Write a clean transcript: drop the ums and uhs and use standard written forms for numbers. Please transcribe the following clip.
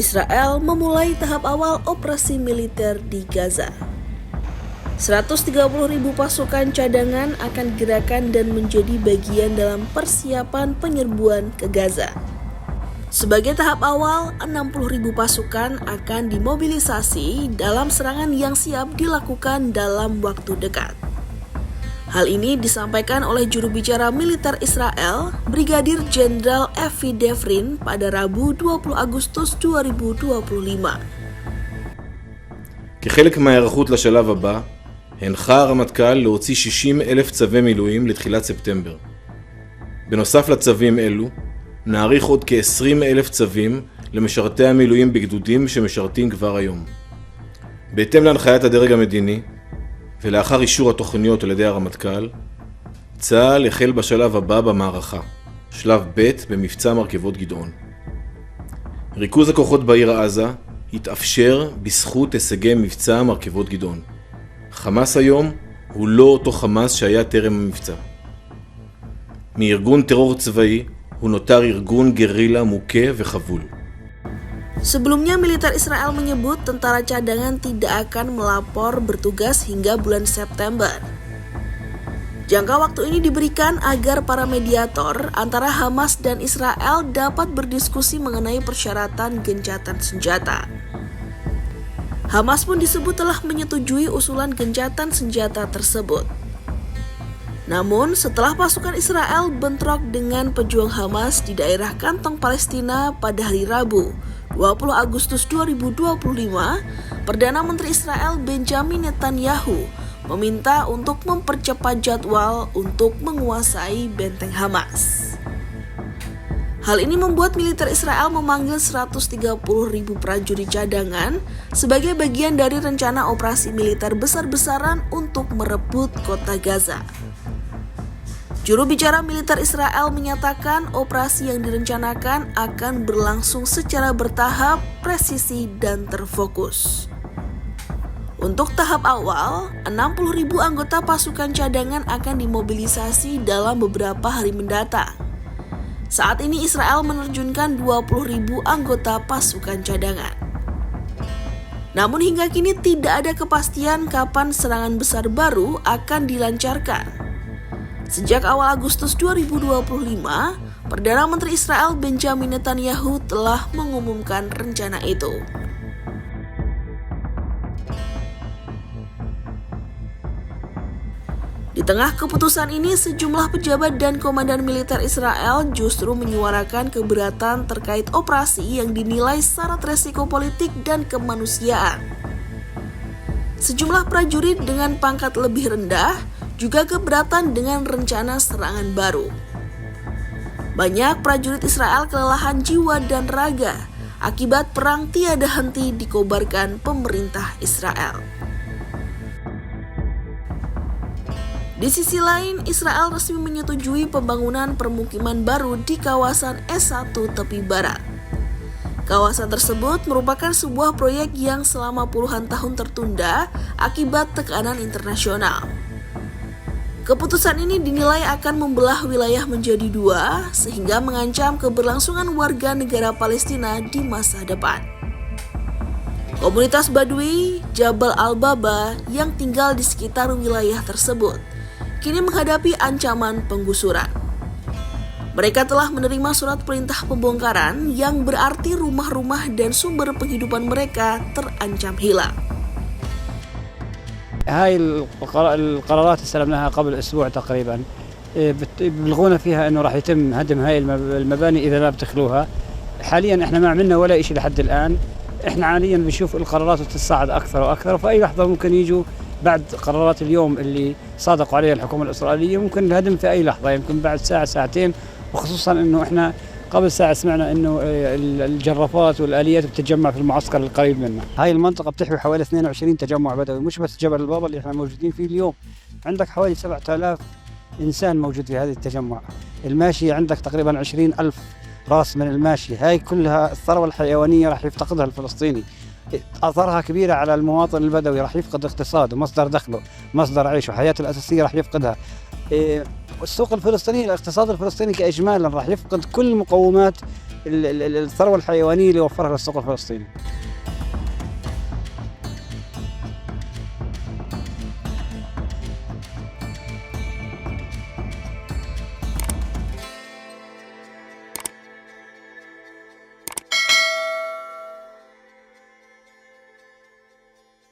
Israel memulai tahap awal operasi militer di Gaza. 130.000 pasukan cadangan akan digerakkan dan menjadi bagian dalam persiapan penyerbuan ke Gaza. Sebagai tahap awal, 60.000 pasukan akan dimobilisasi dalam serangan yang siap dilakukan dalam waktu dekat. Hal ini disampaikan oleh juru bicara militer Israel, Brigadir Jenderal Evi Devrin pada Rabu 20 Agustus 2025. כחלק מההיערכות לשלב הבא, הנחה הרמטכ"ל להוציא 60,000 צווי מילואים לתחילת ספטמבר. בנוסף לצווים אלו, נעריך עוד כ-20,000 צווים למשרתי המילואים בגדודים שמשרתים כבר היום. בהתאם להנחיית הדרג המדיני, ולאחר אישור התוכניות על ידי הרמטכ"ל, צה"ל החל בשלב הבא במערכה, שלב ב' במבצע מרכבות גדעון. ריכוז הכוחות בעיר עזה התאפשר בזכות הישגי מבצע מרכבות גדעון. חמאס היום הוא לא אותו חמאס שהיה טרם המבצע. מארגון טרור צבאי הוא נותר ארגון גרילה מוכה וחבול. Sebelumnya, militer Israel menyebut tentara cadangan tidak akan melapor bertugas hingga bulan September. Jangka waktu ini diberikan agar para mediator antara Hamas dan Israel dapat berdiskusi mengenai persyaratan gencatan senjata. Hamas pun disebut telah menyetujui usulan gencatan senjata tersebut. Namun, setelah pasukan Israel bentrok dengan pejuang Hamas di daerah kantong Palestina pada hari Rabu, 20 Agustus 2025, Perdana Menteri Israel Benjamin Netanyahu meminta untuk mempercepat jadwal untuk menguasai benteng Hamas. Hal ini membuat militer Israel memanggil 130.000 prajurit cadangan sebagai bagian dari rencana operasi militer besar-besaran untuk merebut kota Gaza. Juru bicara militer Israel menyatakan operasi yang direncanakan akan berlangsung secara bertahap, presisi, dan terfokus. Untuk tahap awal, 60.000 anggota pasukan cadangan akan dimobilisasi dalam beberapa hari mendatang. Saat ini Israel menerjunkan 20.000 anggota pasukan cadangan. Namun hingga kini tidak ada kepastian kapan serangan besar baru akan dilancarkan. Sejak awal Agustus 2025, Perdana Menteri Israel Benjamin Netanyahu telah mengumumkan rencana itu. Di tengah keputusan ini, sejumlah pejabat dan komandan militer Israel justru menyuarakan keberatan terkait operasi yang dinilai syarat resiko politik dan kemanusiaan. Sejumlah prajurit dengan pangkat lebih rendah juga keberatan dengan rencana serangan baru. Banyak prajurit Israel kelelahan jiwa dan raga akibat perang tiada henti dikobarkan pemerintah Israel. Di sisi lain, Israel resmi menyetujui pembangunan permukiman baru di kawasan S1 tepi barat. Kawasan tersebut merupakan sebuah proyek yang selama puluhan tahun tertunda akibat tekanan internasional. Keputusan ini dinilai akan membelah wilayah menjadi dua, sehingga mengancam keberlangsungan warga negara Palestina di masa depan. Komunitas Badui Jabal Al-Baba yang tinggal di sekitar wilayah tersebut kini menghadapi ancaman penggusuran. Mereka telah menerima surat perintah pembongkaran yang berarti rumah-rumah dan sumber penghidupan mereka terancam hilang. هاي القرارات استلمناها قبل أسبوع تقريبا بلغونا فيها أنه راح يتم هدم هاي المباني إذا ما بتخلوها. حاليا إحنا ما عملنا ولا إشي لحد الآن. إحنا حاليا بنشوف القرارات تتصاعد أكثر وأكثر، فأي لحظة ممكن يجوا بعد قرارات اليوم اللي صادقوا عليها الحكومة الإسرائيلية ممكن الهدم في أي لحظة، يمكن بعد ساعة ساعتين، وخصوصا أنه إحنا قبل ساعة سمعنا أنه الجرافات والآليات بتتجمع في المعسكر القريب منا. هاي المنطقة بتحوي حوالي 22 تجمع بدوي، مش بس جبل البابا اللي إحنا موجودين فيه اليوم، عندك حوالي 7,000 إنسان موجود في هذه التجمع. الماشي عندك تقريبا 20,000 راس من الماشي، هاي كلها الثروة الحيوانية راح يفتقدها الفلسطيني. أثرها كبيرة على المواطن البدوي، راح يفقد اقتصاده، مصدر دخله، مصدر عيشه، حياته الأساسية راح يفقدها. السوق الفلسطيني، الاقتصاد الفلسطيني كإجمالا راح يفقد كل مقومات الثروة الحيوانية اللي وفرها للسوق الفلسطيني.